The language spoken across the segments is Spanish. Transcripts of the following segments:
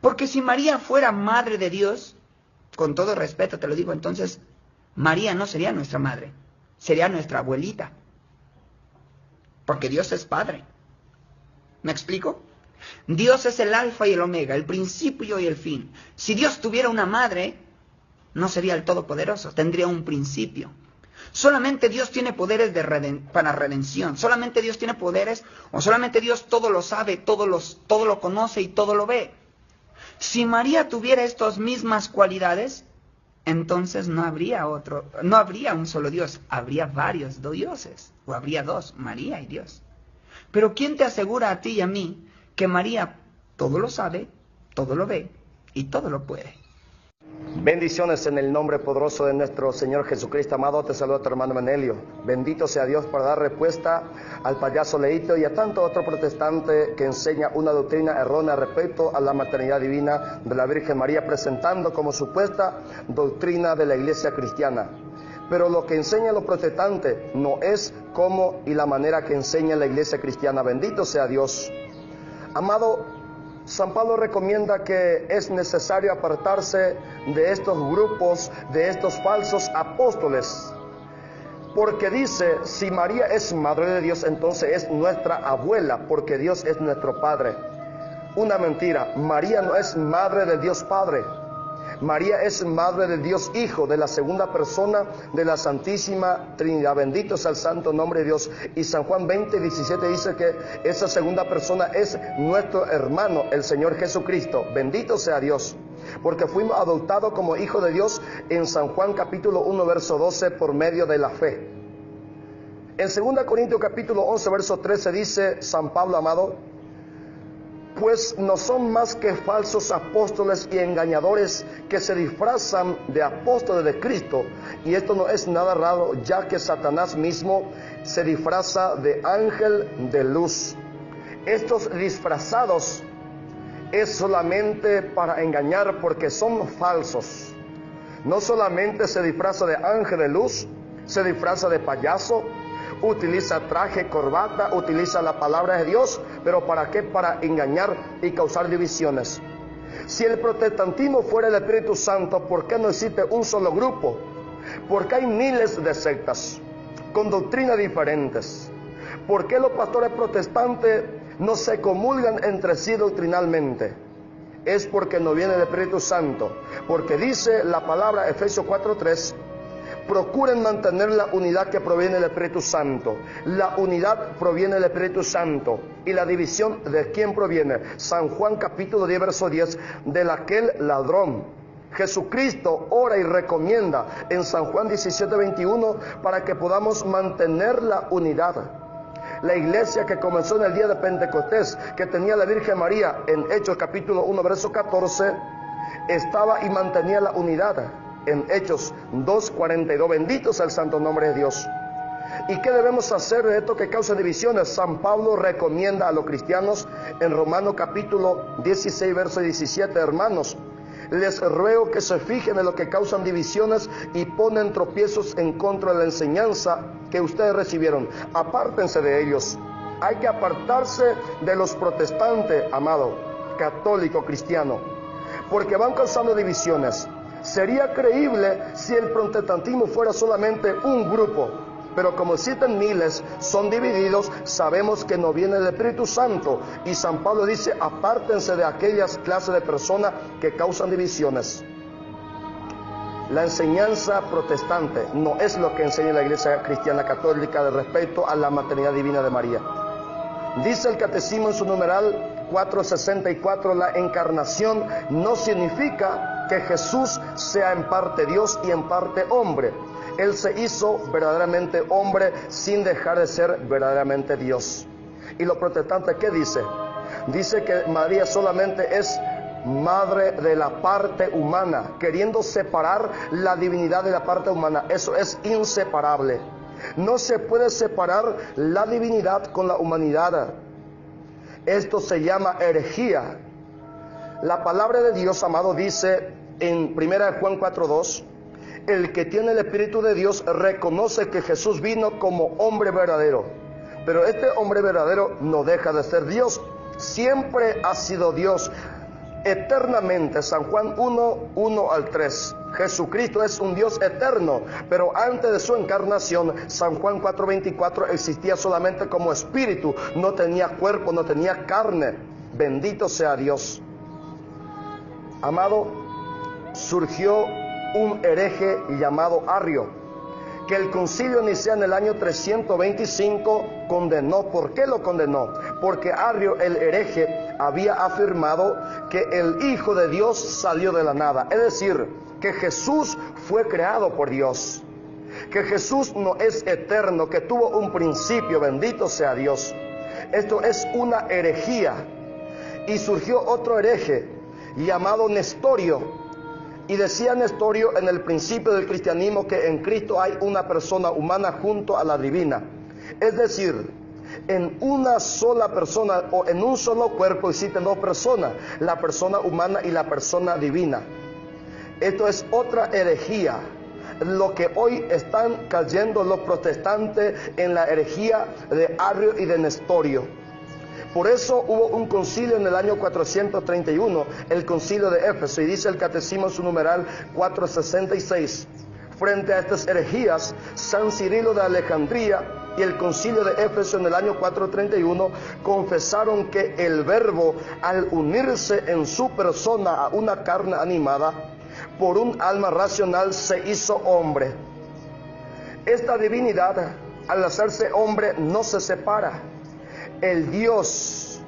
Porque si María fuera madre de Dios, con todo respeto te lo digo, entonces María no sería nuestra madre, sería nuestra abuelita. Porque Dios es Padre. ¿Me explico? Dios es el alfa y el omega, el principio y el fin. Si Dios tuviera una madre, no sería el todopoderoso, tendría un principio. Solamente Dios tiene poderes para redención. Solamente Dios tiene poderes, o solamente Dios todo lo sabe, todo lo conoce y todo lo ve. Si María tuviera estas mismas cualidades, entonces no habría un solo Dios, habría varios dioses, o habría dos, María y Dios. Pero ¿quién te asegura a ti y a mí que María todo lo sabe, todo lo ve y todo lo puede? Bendiciones en el nombre poderoso de nuestro Señor Jesucristo. Amado, te saluda tu hermano Menelio. Bendito sea Dios para dar respuesta al payaso Leito y a tanto otro protestante que enseña una doctrina errónea respecto a la maternidad divina de la Virgen María, presentando como supuesta doctrina de la iglesia cristiana. Pero lo que enseña los protestantes no es como y la manera que enseña la iglesia cristiana. Bendito sea Dios. Amado, San Pablo recomienda que es necesario apartarse de estos grupos, de estos falsos apóstoles. Porque dice, si María es madre de Dios, entonces es nuestra abuela, porque Dios es nuestro Padre. Una mentira, María no es madre de Dios Padre. María es madre de Dios Hijo, de la segunda persona de la Santísima Trinidad. Bendito sea el santo nombre de Dios. Y San Juan 20:17 dice que esa segunda persona es nuestro hermano, el Señor Jesucristo. Bendito sea Dios, porque fuimos adoptados como hijos de Dios en San Juan capítulo 1 verso 12 por medio de la fe. En 2 Corintios capítulo 11 verso 13 dice San Pablo, amado, pues no son más que falsos apóstoles y engañadores que se disfrazan de apóstoles de Cristo. Y esto no es nada raro, ya que Satanás mismo se disfraza de ángel de luz. Estos disfrazados es solamente para engañar, porque son falsos. No solamente se disfraza de ángel de luz, se disfraza de payaso, utiliza traje, corbata, utiliza la palabra de Dios, pero ¿para qué? Para engañar y causar divisiones. Si el protestantismo fuera el Espíritu Santo, ¿por qué no existe un solo grupo? Porque hay miles de sectas con doctrinas diferentes. ¿Por qué los pastores protestantes no se comulgan entre sí doctrinalmente? Es porque no viene el Espíritu Santo. Porque dice la palabra Efesios 4:3, procuren mantener la unidad que proviene del Espíritu Santo. La unidad proviene del Espíritu Santo. ¿Y la división de quién proviene? San Juan capítulo 10 verso 10, de aquel ladrón. Jesucristo ora y recomienda en San Juan 17:21 para que podamos mantener la unidad. La iglesia que comenzó en el día de Pentecostés, que tenía la Virgen María en Hechos capítulo 1 verso 14, estaba y mantenía la unidad. En Hechos 2:42, bendito sea el santo nombre de Dios. ¿Y qué debemos hacer de esto que causa divisiones? San Pablo recomienda a los cristianos en Romanos capítulo 16 verso 17, hermanos, les ruego que se fijen en lo que causan divisiones y ponen tropiezos en contra de la enseñanza que ustedes recibieron. Apártense de ellos. Hay que apartarse de los protestantes, amado, católico, cristiano, porque van causando divisiones. Sería creíble si el protestantismo fuera solamente un grupo, pero como existen miles, son divididos, sabemos que no viene del Espíritu Santo. Y San Pablo dice, apártense de aquellas clases de personas que causan divisiones. La enseñanza protestante no es lo que enseña la Iglesia Cristiana Católica de respecto a la maternidad divina de María. Dice el Catecismo en su numeral 464, la encarnación no significa que Jesús sea en parte Dios y en parte hombre. Él se hizo verdaderamente hombre sin dejar de ser verdaderamente Dios. ¿Y los protestantes qué dice? Dice que María solamente es madre de la parte humana, queriendo separar la divinidad de la parte humana. Eso es inseparable. No se puede separar la divinidad con la humanidad. Esto se llama herejía. La palabra de Dios, amado, dice en 1 Juan 4:2, el que tiene el Espíritu de Dios reconoce que Jesús vino como hombre verdadero. Pero este hombre verdadero no deja de ser Dios. Siempre ha sido Dios. eternamente. San Juan 1, 1 al 3. Jesucristo es un Dios eterno, pero antes de su encarnación, San Juan 4:24, existía solamente como espíritu, no tenía cuerpo, no tenía carne. Bendito sea Dios. Amado, surgió un hereje llamado Arrio, que el concilio niceno en el año 325 condenó. ¿Por qué lo condenó? Porque Arrio, el hereje, había afirmado que el Hijo de Dios salió de la nada, es decir, que Jesús fue creado por Dios, que Jesús no es eterno, que tuvo un principio. Bendito sea Dios. Esto es una herejía. Y surgió otro hereje llamado Nestorio. Y decía Nestorio en el principio del cristianismo que en Cristo hay una persona humana junto a la divina. Es decir, en una sola persona o en un solo cuerpo existen dos personas, la persona humana y la persona divina. Esto es otra herejía, lo que hoy están cayendo los protestantes en la herejía de Arrio y de Nestorio. Por eso hubo un concilio en el año 431, el concilio de Éfeso, y dice el catecismo en su numeral 466. Frente a estas herejías, San Cirilo de Alejandría y el concilio de Éfeso en el año 431 confesaron que el Verbo, al unirse en su persona a una carne animada, por un alma racional se hizo hombre. Esta divinidad, al hacerse hombre, no se separa. El Dios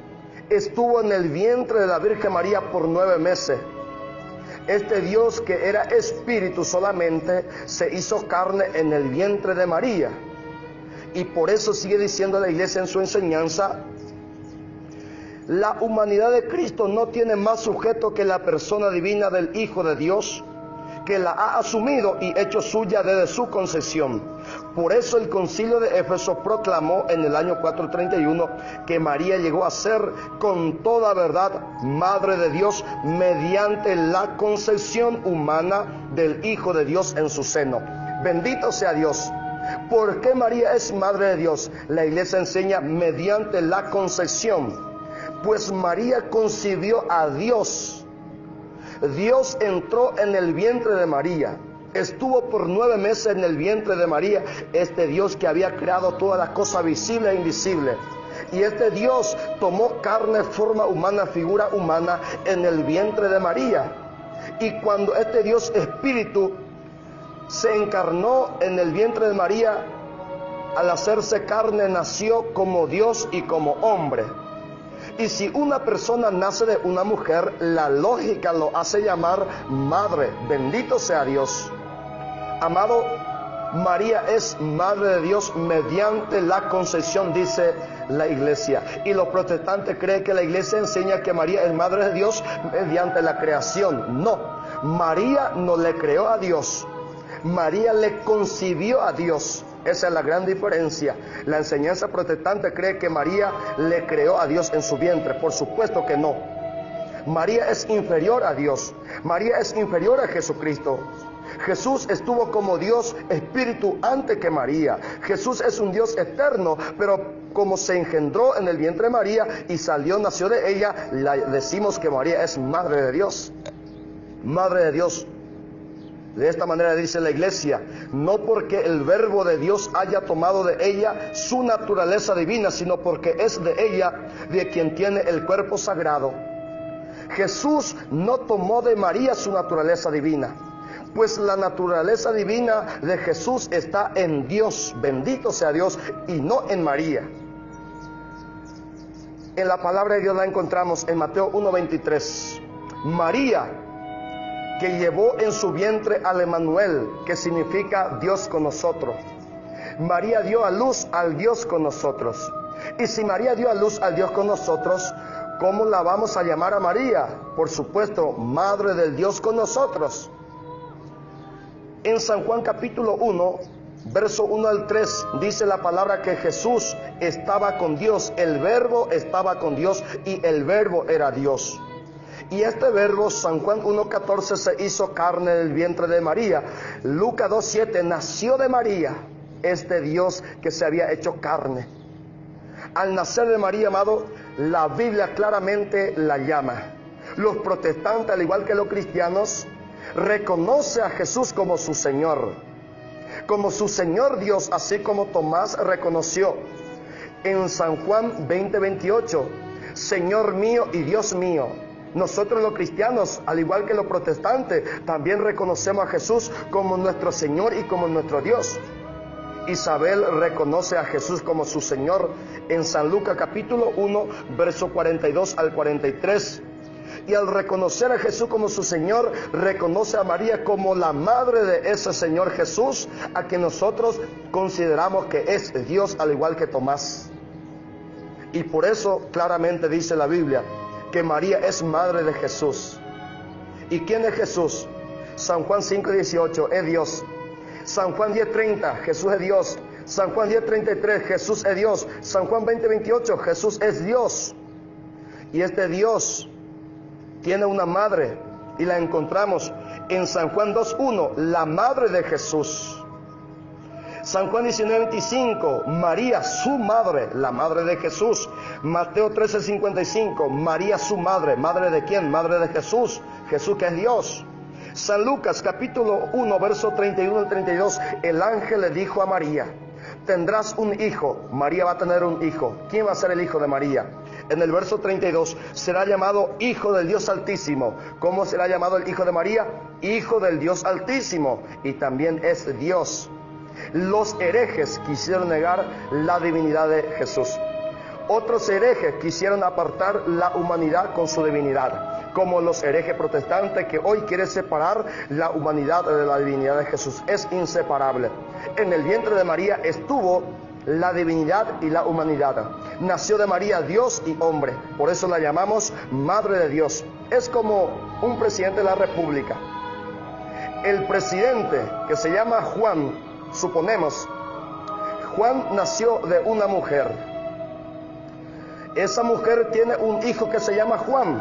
estuvo en el vientre de la Virgen María por 9 meses. Este Dios, que era espíritu solamente, se hizo carne en el vientre de María. Y por eso sigue diciendo la Iglesia en su enseñanza: la humanidad de Cristo no tiene más sujeto que la persona divina del Hijo de Dios, que la ha asumido y hecho suya desde su concepción. Por eso el concilio de Éfeso proclamó en el año 431 que María llegó a ser con toda verdad Madre de Dios mediante la concepción humana del Hijo de Dios en su seno. Bendito sea Dios. ¿Por qué María es Madre de Dios? La Iglesia enseña mediante la concepción. Pues María concibió a Dios. Dios entró en el vientre de María. Estuvo por 9 meses en el vientre de María, este Dios que había creado todas las cosas visibles e invisibles. Y este Dios tomó carne, forma humana, figura humana en el vientre de María. Y cuando este Dios Espíritu se encarnó en el vientre de María, al hacerse carne nació como Dios y como hombre. Y si una persona nace de una mujer, la lógica lo hace llamar madre. Bendito sea Dios. Amado, María es Madre de Dios mediante la concepción, dice la Iglesia. Y los protestantes creen que la Iglesia enseña que María es Madre de Dios mediante la creación. No, María no le creó a Dios, María le concibió a Dios. Esa es la gran diferencia. La enseñanza protestante cree que María le creó a Dios en su vientre. Por supuesto que no. María es inferior a Dios. María es inferior a Jesucristo. Jesús estuvo como Dios Espíritu antes que María. Jesús es un Dios eterno, pero como se engendró en el vientre de María y salió, nació de ella, decimos que María es Madre de Dios. Madre de Dios. De esta manera dice la Iglesia, no porque el Verbo de Dios haya tomado de ella su naturaleza divina, sino porque es de ella de quien tiene el cuerpo sagrado. Jesús no tomó de María su naturaleza divina, pues la naturaleza divina de Jesús está en Dios, bendito sea Dios, y no en María. En la palabra de Dios la encontramos en Mateo 1:23. María, que llevó en su vientre al Emmanuel, que significa Dios con nosotros. María dio a luz al Dios con nosotros. Y si María dio a luz al Dios con nosotros, ¿cómo la vamos a llamar a María? Por supuesto, Madre del Dios con nosotros. En San Juan capítulo 1, verso 1 al 3, dice la palabra que Jesús estaba con Dios, el Verbo estaba con Dios y el Verbo era Dios. Y este Verbo, San Juan 1:14, se hizo carne en el vientre de María. Lucas 2:7, nació de María este Dios que se había hecho carne. Al nacer de María, amado, la Biblia claramente la llama. Los protestantes, al igual que los cristianos, reconocen a Jesús como su Señor Dios, así como Tomás reconoció en San Juan 20:28, Señor mío y Dios mío. Nosotros los cristianos, al igual que los protestantes, también reconocemos a Jesús como nuestro Señor y como nuestro Dios. Isabel reconoce a Jesús como su Señor en San Lucas capítulo 1, verso 42 al 43. Y al reconocer a Jesús como su Señor, reconoce a María como la madre de ese Señor Jesús, a quien nosotros consideramos que es Dios, al igual que Tomás. Y por eso claramente dice la Biblia que María es madre de Jesús. ¿Y quién es Jesús? San Juan 5:18, es Dios. San Juan 10:30, Jesús es Dios. San Juan 10:33, Jesús es Dios. San Juan 20:28, Jesús es Dios. Y este Dios tiene una madre, y la encontramos en San Juan 2:1, la madre de Jesús. San Juan 19:25, María su madre, la madre de Jesús. Mateo 13:55, María su madre. ¿Madre de quién? Madre de Jesús. Jesús que es Dios. San Lucas capítulo 1, verso 31 al 32, el ángel le dijo a María, tendrás un hijo. María va a tener un hijo. ¿Quién va a ser el hijo de María? En el verso 32, será llamado Hijo del Dios Altísimo. ¿Cómo será llamado el Hijo de María? Hijo del Dios Altísimo. Y también es Dios. Los herejes quisieron negar la divinidad de Jesús. Otros herejes quisieron apartar la humanidad con su divinidad, como los herejes protestantes que hoy quieren separar la humanidad de la divinidad de Jesús. Es inseparable. En el vientre de María estuvo la divinidad y la humanidad. Nació de María Dios y hombre. Por eso la llamamos Madre de Dios. Es como un presidente de la República. El presidente, que se llama Juan, suponemos, Juan nació de una mujer. Esa mujer tiene un hijo que se llama Juan.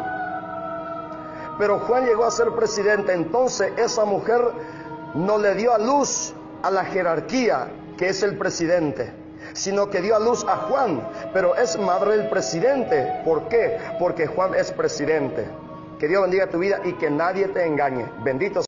Pero Juan llegó a ser presidente. Entonces esa mujer no le dio a luz a la jerarquía que es el presidente, sino que dio a luz a Juan, pero es madre del presidente. ¿Por qué? Porque Juan es presidente. Que Dios bendiga tu vida y que nadie te engañe. Bendito sea.